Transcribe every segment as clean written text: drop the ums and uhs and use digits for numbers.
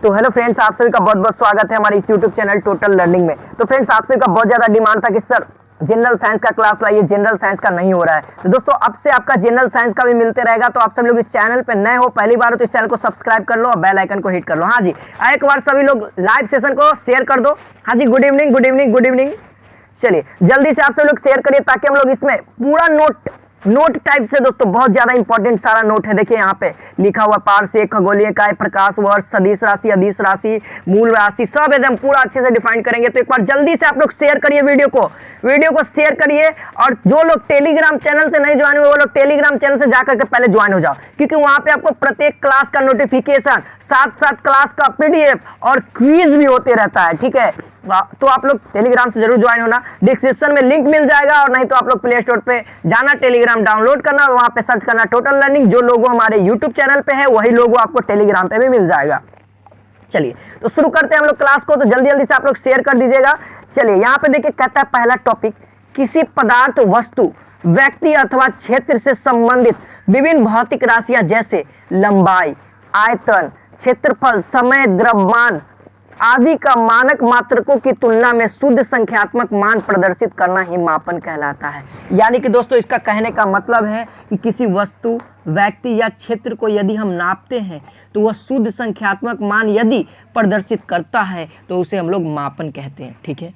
तो hello friends, आप सभी का बहुत बहुत स्वागत है हमारे इस यूट्यूब चैनल टोटल लर्निंग में। तो फ्रेंड्स, आप सभी का बहुत ज़्यादा डिमांड था कि सर जनरल साइंस का क्लास लाइए, जनरल साइंस का नहीं हो रहा है। तो दोस्तों, अब से आपका जनरल साइंस का भी मिलते रहेगा। तो आप सब लोग इस चैनल पे नए हो, पहली बार हो तो इस चैनल को सब्सक्राइब कर लो और बेल आइकन को हिट कर लो। हाँ जी, एक बार सभी लोग लाइव सेशन को शेयर कर दो। हाँ जी, good evening good evening good evening. चलिए जल्दी से आप सब लोग शेयर करिए ताकि हम लोग इसमें पूरा नोट टाइप से, दोस्तों बहुत ज्यादा इंपॉर्टेंट सारा नोट है। देखिए यहाँ पे लिखा हुआ पारसे, खगोलीय काय, प्रकाश वर्ष, सदिश राशि, अदिश राशि, मूल राशि, सब एकदम पूरा अच्छे से डिफाइन करेंगे। तो एक बार जल्दी से आप लोग शेयर करिए वीडियो को शेयर करिए। और जो लोग टेलीग्राम चैनल से नहीं ज्वाइन हुए वो लोग टेलीग्राम चैनल से जाकर के पहले ज्वाइन हो जाओ, क्योंकि वहां पे आपको प्रत्येक क्लास का नोटिफिकेशन, साथ क्लास का पीडीएफ और क्विज भी होते रहता है। ठीक है, तो आप लोग टेलीग्राम से जरूर ज्वाइन होना। डिस्क्रिप्शन में लिंक मिल जाएगा, और नहीं तो आप लोग प्ले स्टोर पे जाना, टेलीग्राम डाउनलोड करना और वहां पे सर्च करना टोटल लर्निंग। जो लोगो हमारे यूट्यूब चैनल पे है वही लोगो आपको टेलीग्राम पे भी मिल जाएगा। चलिए तो शुरू करते हैं हम लोग क्लास को। तो जल्दी से आप लोग शेयर कर दीजिएगा। चलिए यहाँ पे देखिए, कहता है पहला टॉपिक, किसी पदार्थ, वस्तु, व्यक्ति अथवा क्षेत्र से संबंधित विभिन्न भौतिक राशियां जैसे लंबाई, आयतन, क्षेत्रफल, समय, द्रव्यमान आदि का मानक मात्रकों की तुलना में शुद्ध संख्यात्मक मान प्रदर्शित करना ही मापन कहलाता है। यानी कि दोस्तों, इसका कहने का मतलब है कि किसी वस्तु, व्यक्ति या क्षेत्र को यदि हम नापते हैं तो वह शुद्ध संख्यात्मक मान यदि प्रदर्शित करता है तो उसे हम लोग मापन कहते हैं। ठीक है,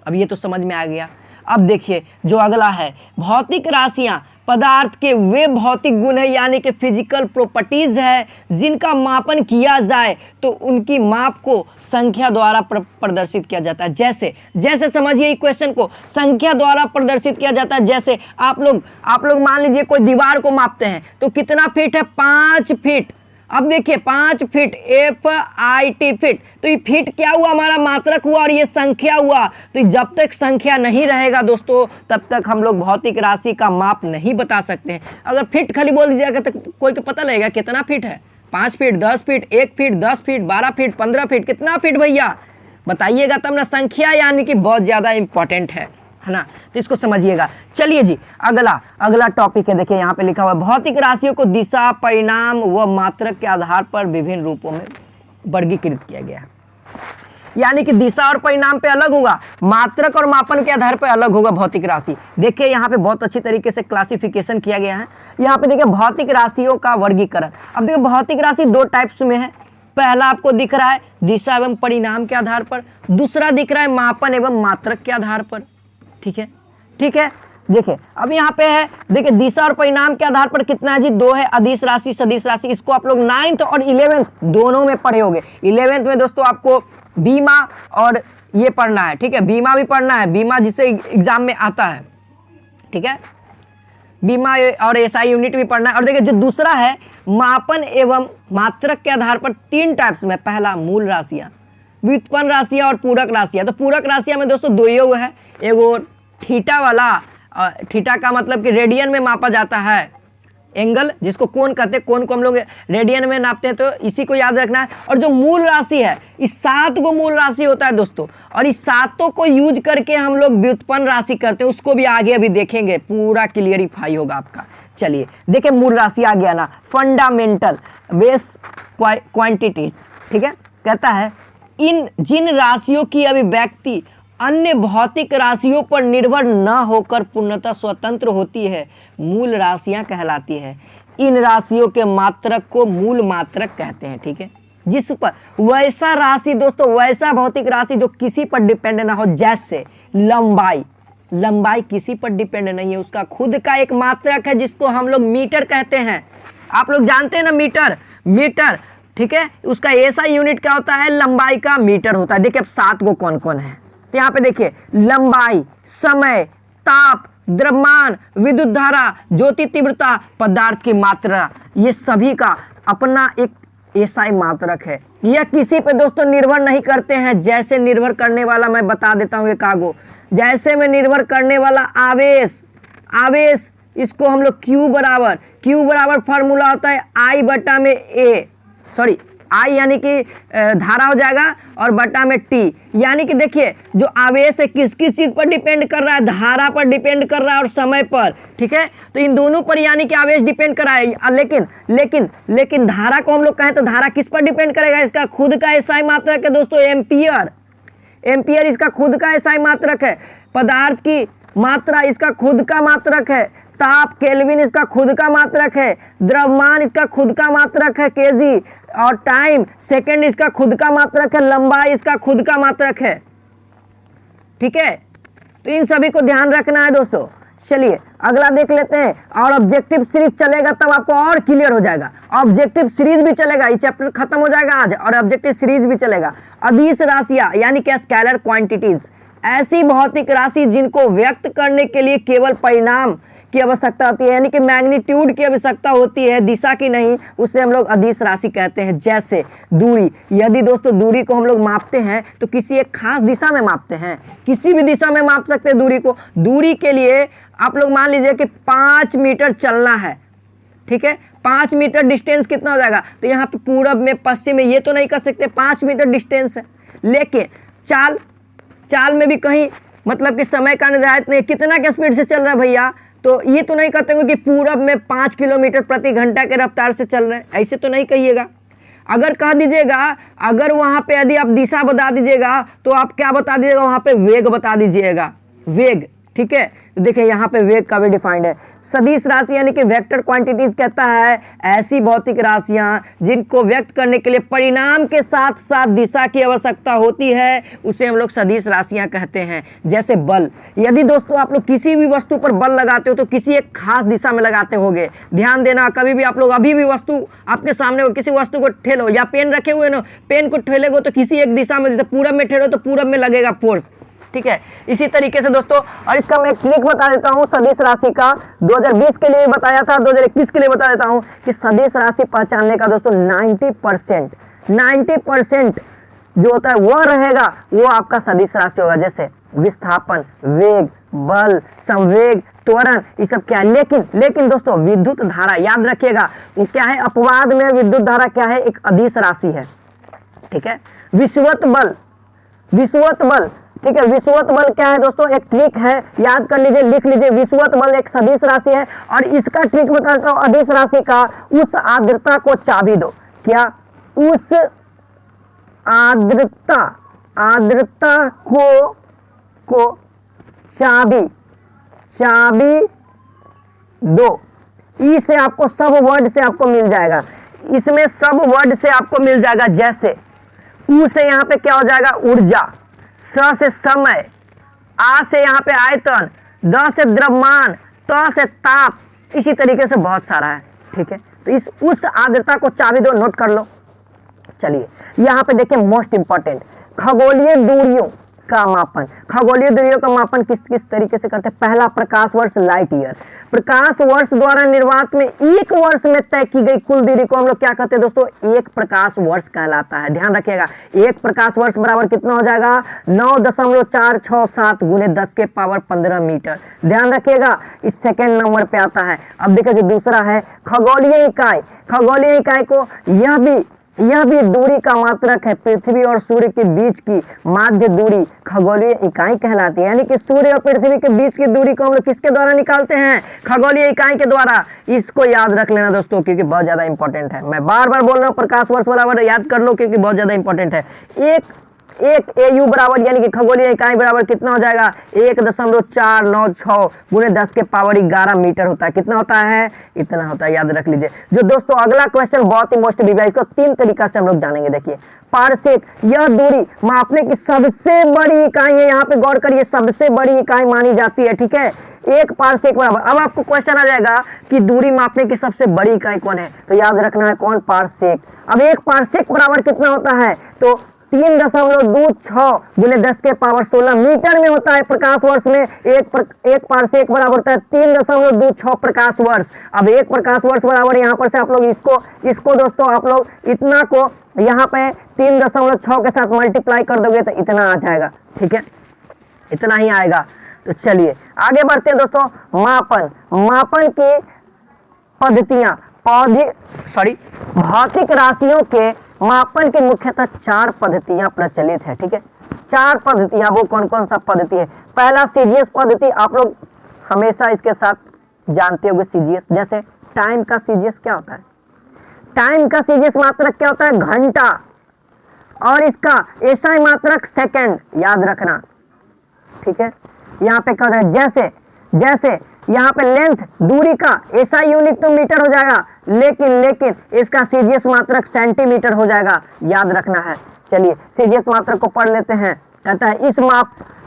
अब ये तो समझ में आ गया। अब देखिए जो अगला है, भौतिक राशियां पदार्थ के वे भौतिक गुण है, यानी कि फिजिकल प्रॉपर्टीज है जिनका मापन किया जाए तो उनकी माप को संख्या द्वारा प्रदर्शित किया जाता है। जैसे समझिए क्वेश्चन को, संख्या द्वारा प्रदर्शित किया जाता है। जैसे आप लोग मान लीजिए कोई दीवार को मापते हैं तो कितना फीट है, 5 फीट। अब देखिए 5 फीट, FIT फीट, तो ये फीट क्या हुआ, हमारा मात्रक हुआ और ये संख्या हुआ। तो जब तक संख्या नहीं रहेगा दोस्तों, तब तक हम लोग भौतिक राशि का माप नहीं बता सकते हैं। अगर फीट खाली बोल दीजिएगा तो कोई को पता लगेगा कितना फीट है, 5 feet, 10 feet, 1 feet, 10 feet, 12 feet, 15 feet, कितना फीट भैया बताइएगा तब ना। संख्या यानी कि बहुत ज़्यादा इंपॉर्टेंट है ना, तो इसको समझिएगा। चलिए जी, अगला टॉपिक है। देखिए यहाँ पे लिखा हुआ है, भौतिक राशियों को दिशा, परिणाम व मात्रक के आधार पर विभिन्न रूपों में वर्गीकृत किया गया है। यानी कि दिशा और परिणाम पे अलग होगा, मात्रक और मापन के आधार पर अलग होगा भौतिक राशि। देखिए यहाँ पे बहुत अच्छी तरीके से क्लासिफिकेशन किया गया है। यहाँ पे देखिए भौतिक राशियों का वर्गीकरण। अब देखिए भौतिक राशि 2 टाइप्स में है। पहला आपको दिख रहा है दिशा एवं परिणाम के आधार पर, दूसरा दिख रहा है मापन एवं मात्रक के आधार पर। ठीक है, देखिए अब यहाँ पे है, देखिए दिशा और परिणाम के आधार पर कितना है जी, 2 है, अदिश राशि, सदिश राशि। इसको आप लोग 9th और 11th दोनों में पढ़े होंगे। 11th में दोस्तों आपको बीमा और ये पढ़ना है। ठीक है, बीमा भी पढ़ना है, बीमा जिससे एग्जाम में आता है। ठीक है, बीमा और SI यूनिट भी पढ़ना है। और देखिए जो दूसरा है मापन एवं मात्रक के आधार पर 3 टाइप्स में, पहला मूल राशियां, व्युत्पन्न राशियां और पूरक राशियां। तो पूरक राशियां में दोस्तों 2 योग है, एगो थीटा वाला, थीटा का मतलब कि रेडियन में मापा जाता है एंगल, जिसको कोण कहते हैं, कोण को हम लोग रेडियन में नापते हैं, तो इसी को याद रखना है। और जो मूल राशि है, इस 7 गो मूल राशि होता है दोस्तों, और इस 7 को यूज करके हम लोग व्युत्पन्न राशि करते हैं। उसको भी आगे अभी देखेंगे, पूरा क्लियरिफाई होगा आपका। चलिए देखिए मूल राशि आ गया ना, फंडामेंटल बेस क्वांटिटीज। ठीक है, कहता है जिन राशियों की अभिव्यक्ति अन्य भौतिक राशियों पर निर्भर न होकर पूर्णतः स्वतंत्र होती है, मूल राशियां कहलाती है। इन राशियों के मात्रक को मूल मात्रक कहते हैं। ठीक है, जिस पर वैसा राशि दोस्तों, वैसा भौतिक राशि जो किसी पर डिपेंड ना हो, जैसे लंबाई किसी पर डिपेंड नहीं है, उसका खुद का एक मात्रक है जिसको हम लोग मीटर कहते हैं। आप लोग जानते हैं ना मीटर। ठीक है, उसका SI यूनिट क्या होता है, लंबाई का मीटर होता है। देखिए अब 7 गो कौन कौन है, तो यहाँ पे देखिए लंबाई, समय, ताप, द्रव्यमान, विद्युत धारा, ज्योति तीव्रता, पदार्थ की मात्रा, ये सभी का अपना एक SI मात्रक है। यह किसी पे दोस्तों निर्भर नहीं करते हैं। जैसे निर्भर करने वाला मैं बता देता हूँ एक आगो, जैसे में निर्भर करने वाला आवेश, इसको हम लोग Q बराबर फार्मूला होता है I/A, आई यानी कि धारा हो जाएगा और बटा में टी, यानी कि देखिए जो आवेश है किस किस चीज पर डिपेंड कर रहा है, धारा पर डिपेंड कर रहा है और समय पर, ठीक है। तो इन दोनों पर यानी कि आवेश डिपेंड कर रहा है। लेकिन लेकिन लेकिन धारा को हम लोग कहें तो धारा किस पर डिपेंड करेगा, इसका खुद का एसआई मात्रक है दोस्तों, एम्पियर। एम्पियर इसका खुद का एसआई मात्रक है। पदार्थ की मात्रा इसका खुद का मात्रक है। ताप केल्विन इसका खुद का मात्रक है। द्रव्यमान इसका खुद का मात्रक है केजी, और टाइम सेकंड इसका खुद का मात्रक है। लंबाई इसका खुद का मात्रक है, ठीक है। तो इन सभी को ध्यान रखना है दोस्तों। चलिए अगला देख लेते हैं, और ऑब्जेक्टिव सीरीज चलेगा तब आपको और क्लियर हो जाएगा। ऑब्जेक्टिव सीरीज भी चलेगा, ये चैप्टर खत्म हो जाएगा आज, और ऑब्जेक्टिव सीरीज भी चलेगा। अदिश राशियां यानी कि स्केलर क्वांटिटीज, ऐसी भौतिक राशि जिनको व्यक्त करने के लिए केवल परिमाण की आवश्यकता होती है, यानी कि मैग्नीट्यूड की आवश्यकता होती है, दिशा की नहीं, उसे हम लोग अदिश राशि कहते हैं। जैसे दूरी, यदि दोस्तों दूरी को हम लोग मापते हैं तो किसी एक खास दिशा में मापते हैं, किसी भी दिशा में माप सकते हैं दूरी को। दूरी के लिए आप लोग मान लीजिए कि 5 मीटर चलना है, ठीक है। 5 मीटर डिस्टेंस कितना हो जाएगा, तो यहाँ पे पूरब में पश्चिम में ये तो नहीं कर सकते, 5 मीटर डिस्टेंस है। लेकिन चाल में भी कहीं मतलब कि समय का निर्धारित नहीं, कितना के स्पीड से चल रहा है भैया, तो ये तो नहीं कहते कि पूरब में 5 किलोमीटर प्रति घंटा के रफ्तार से चल रहे हैं, ऐसे तो नहीं कहिएगा। अगर कह दीजिएगा, अगर वहाँ पे यदि आप दिशा बता दीजिएगा तो आप क्या बता दीजिएगा, वहाँ पे वेग बता दीजिएगा, वेग, ठीक है। तो देखिए यहाँ पे वेग का भी डिफाइंड है। सदिश राशि यानी कि वेक्टर क्वांटिटीज कहता है ऐसी भौतिक राशियां जिनको व्यक्त करने के लिए परिमाण के साथ साथ दिशा की आवश्यकता होती है, उसे हम लोग सदिश राशियां कहते हैं। जैसे बल, यदि दोस्तों आप लोग किसी भी वस्तु पर बल लगाते हो तो किसी एक खास दिशा में लगाते होगे। ध्यान देना, कभी भी आप लोग अभी भी वस्तु आपके सामने हो, किसी वस्तु को ठेलो या पेन रखे हुए ना, पेन को ठेलेगो तो किसी एक दिशा में, जैसे पूरब में ठेलो तो पूरब में लगेगा फोर्स, ठीक है। इसी तरीके से दोस्तों, और इसका मैं ट्रिक बता देता हूं सदिश राशि का, 2020 के लिए बताया था, 2021 के लिए बता देता हूं कि सदिश राशि पहचानने का दोस्तों 90% जो होता है वो रहेगा, वो आपका सदिश राशि होगा। जैसे विस्थापन, वेग, बल, संवेग, त्वरण, ये सब क्या है। लेकिन दोस्तों विद्युत धारा याद रखिएगा, वो क्या है, अपवाद में विद्युत धारा क्या है, एक अदिश राशि है, ठीक है। विषुवत बल, ठीक है। विषुवत बल क्या है दोस्तों, एक ट्रिक है, याद कर लीजिए, लिख लीजिए। विषुवत बल एक सदिश राशि है, और इसका ट्रिक बताता हूँ अदिश राशि का। उस आर्द्रता को चाबी दो, क्या, उस आर्द्रता को चाबी दो। ई से आपको सब वर्ड से आपको मिल जाएगा, इसमें सब वर्ड से आपको मिल जाएगा। जैसे ऊ से यहाँ पे क्या हो जाएगा, ऊर्जा, स से समय, आ से यहाँ पे आयतन, द से द्रव्यमान, त से ताप, इसी तरीके से बहुत सारा है, ठीक है। तो इस उस आर्द्रता को चाबी दो, नोट कर लो। चलिए यहाँ पे देखिए मोस्ट इंपॉर्टेंट, खगोलीय दूरियों का मापन। खगोलीय दूरियों का मापन किस किस तरीके से करते हैं। पहला, प्रकाश वर्ष, लाइट ईयर। प्रकाश वर्ष द्वारा निर्वात में एक वर्ष में तय की गई कुल दूरी को हम लोग क्या कहते हैं दोस्तों, एक प्रकाश वर्ष कहलाता है। ध्यान रखिएगा, एक प्रकाश वर्ष बराबर कितना हो जाएगा, 9.467 गुने 10 के पावर 15 मीटर। ध्यान रखिएगा, इस सेकेंड नंबर पे आता है। अब देखिए जो दूसरा है खगोलीय इकाई। खगोलीय इकाई को यह भी दूरी का मात्रक है। पृथ्वी और सूर्य के बीच की माध्य दूरी खगोलीय इकाई कहलाती है। यानी कि सूर्य और पृथ्वी के बीच की दूरी को हम लोग किसके द्वारा निकालते हैं, खगोलीय इकाई के द्वारा। इसको याद रख लेना दोस्तों, क्योंकि बहुत ज्यादा इंपॉर्टेंट है। मैं बार बार बोल रहा हूँ, प्रकाश वर्ष बराबर याद कर लो, क्योंकि बहुत ज्यादा इंपॉर्टेंट है। एक AU बराबर यानी कि खगोलीय इकाई बराबर कितना हो जाएगा, 1.496 गुने 10 के पावर 11 मीटर होता है। कितना होता है, इतना होता है, याद रख लीजिए। जो दोस्तों अगला क्वेश्चन बहुत ही मोस्ट डिवाइस, इसको 3 तरीका से हम लोग जानेंगे। देखिए पारसेक, यह दूरी मापने की सबसे बड़ी इकाई है। यहाँ पे गौर करिए, सबसे बड़ी इकाई मानी जाती है, ठीक है। एक पारसेक बराबर, अब आपको क्वेश्चन आ जाएगा कि दूरी मापने की सबसे बड़ी इकाई कौन है, तो याद रखना है कौन, पारसेक। अब एक पारसेक बराबर कितना होता है, तो 3.26 गुने 10 के पावर 16 मीटर में होता है। प्रकाश वर्ष में एक पारसेक बराबर होता है 3.26 प्रकाश वर्ष। अब एक प्रकाश वर्ष बराबर, यहाँ पर से आप लोग इसको दोस्तों आप लोग इतना को यहाँ पे 3.6 के साथ मल्टीप्लाई कर दोगे तो इतना आ जाएगा, ठीक है, इतना ही आएगा। तो चलिए आगे बढ़ते हैं दोस्तों। मापन की भौतिक राशियों के मापन की मुख्यतः 4 पद्धतियां प्रचलित है। ठीक है, 4 पद्धतियां, वो कौन कौन सा पद्धति है? पहला सीजीएस पद्धति, आप लोग हमेशा इसके साथ जानते होंगे सीजीएस। जैसे टाइम का सीजीएस क्या होता है? टाइम का सीजीएस मात्रक क्या होता है? घंटा, और इसका एसआई मात्रक सेकंड, याद रखना। ठीक है, यहाँ पे क्या होता है? जैसे यहाँ पे लेंथ, दूरी का एसआई यूनिट तो मीटर हो जाएगा, लेकिन इसका सीजीएस मात्रक सेंटीमीटर हो जाएगा, याद रखना है। चलिए सीजीएस मात्रक को पढ़ लेते हैं। कहता है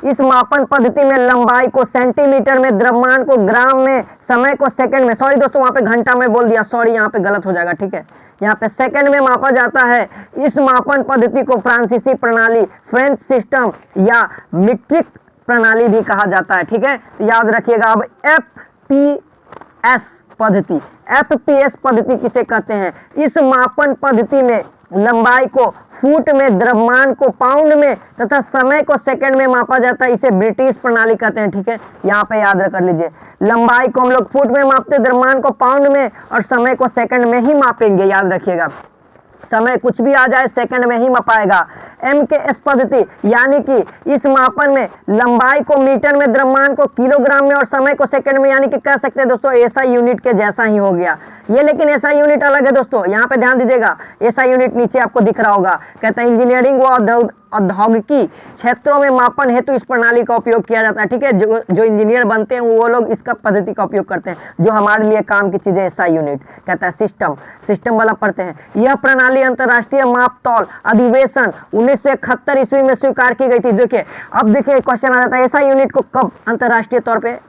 इस मापन पद्धति में लंबाई को सेंटीमीटर में, द्रव्यमान को ग्राम में, समय को सेकंड में, सॉरी दोस्तों वहां पे घंटा में बोल दिया, सॉरी यहाँ पे गलत हो जाएगा। ठीक है, यहाँ पे सेकंड में मापा जाता है। इस मापन पद्धति को फ्रांसीसी प्रणाली, फ्रेंच सिस्टम या मीट्रिक प्रणाली भी कहा जाता है। ठीक है, तो याद रखिएगा। अब एफपीएस पद्धति किसे कहते हैं? इस मापन पद्धति में लंबाई को फुट में, द्रव्यमान को पाउंड में तथा समय को सेकंड में मापा जाता है। इसे ब्रिटिश प्रणाली कहते हैं। ठीक है, यहाँ पे याद कर लीजिए, लंबाई को हम लोग फुट में मापते, द्रव्यमान को पाउंड में और समय को सेकंड में ही मापेंगे, याद रखिएगा। समय कुछ भी आ जाए सेकंड में ही मापाएगा। एमकेएस पद्धति, यानी कि इस मापन में लंबाई को मीटर में, द्रव्यमान को किलोग्राम में और समय को सेकंड में, यानी कि कह सकते हैं दोस्तों एसआई यूनिट के जैसा ही हो गया ये, लेकिन एसआई यूनिट अलग है दोस्तों। यहाँ पे ध्यान दीजिएगा, एसआई यूनिट नीचे आपको दिख रहा होगा। कहता है इंजीनियरिंग व औद्योगिकी क्षेत्रों में मापन हेतु इस प्रणाली का उपयोग किया जाता है। ठीक है, जो इंजीनियर बनते हैं वो लोग इसका पद्धति का उपयोग करते हैं, जो हमारे लिए काम की चीजें। एसआई यूनिट कहता है सिस्टम वाला पढ़ते हैं। यह प्रणाली अंतर्राष्ट्रीय माप तौल अधिवेशन 1971 ईस्वी में स्वीकार की गई थी। देखिए अब देखिए क्वेश्चन आ जाता है, एसआई यूनिट को कब अंतर्राष्ट्रीय तौर पे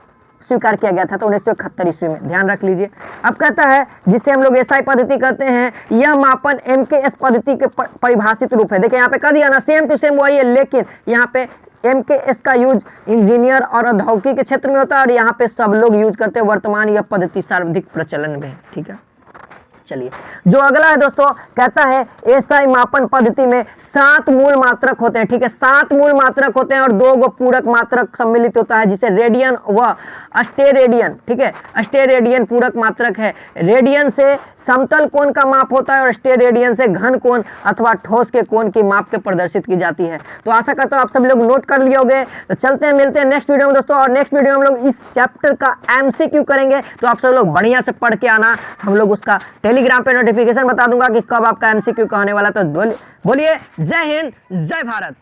स्वीकार किया गया था? तो 1971 ईस्वी में, ध्यान रख लीजिए। अब कहता है जिसे हम लोग एसआई पद्धति कहते हैं, यह मापन एमकेएस पद्धति के परिभाषित रूप है। देखिए यहाँ पे कह दिया ना, सेम टू सेम वही है, लेकिन यहाँ पे एमकेएस का यूज इंजीनियर और औद्योगिकी के क्षेत्र में होता है और यहाँ पे सब लोग यूज करते हैं। वर्तमान यह पद्धति सर्वाधिक प्रचलन में है। ठीक है, चलिए जो अगला है दोस्तों, कहता है एसआई मापन पद्धति में 7 मूल मात्रक होते हैं। ठीक है, 7 मूल मात्रक होते हैं और 2 गो पूरक मात्रक सम्मिलित होता है, जिसे रेडियन व अस्टेरेडियन। ठीक है, अस्टेरेडियन पूरक मात्रक है। रेडियन से समतल कोण का माप होता है और अस्टेरेडियन से घन कोण अथवा ठोस के कोण की माप के प्रदर्शित की जाती है। तो आशा करता हूँ आप सब लोग नोट कर लिए होंगे। तो चलते हैं, मिलते हैं नेक्स्ट वीडियो में दोस्तों। और नेक्स्ट वीडियो में हम लोग इस चैप्टर का एमसीक्यू करेंगे, तो आप सब लोग बढ़िया से पढ़ के आना। हम लोग उसका टेलीग्राम पे नोटिफिकेशन बता दूंगा कि कब आपका एमसीक्यू का होने वाला। तो बोलिए जय हिंद, जय भारत।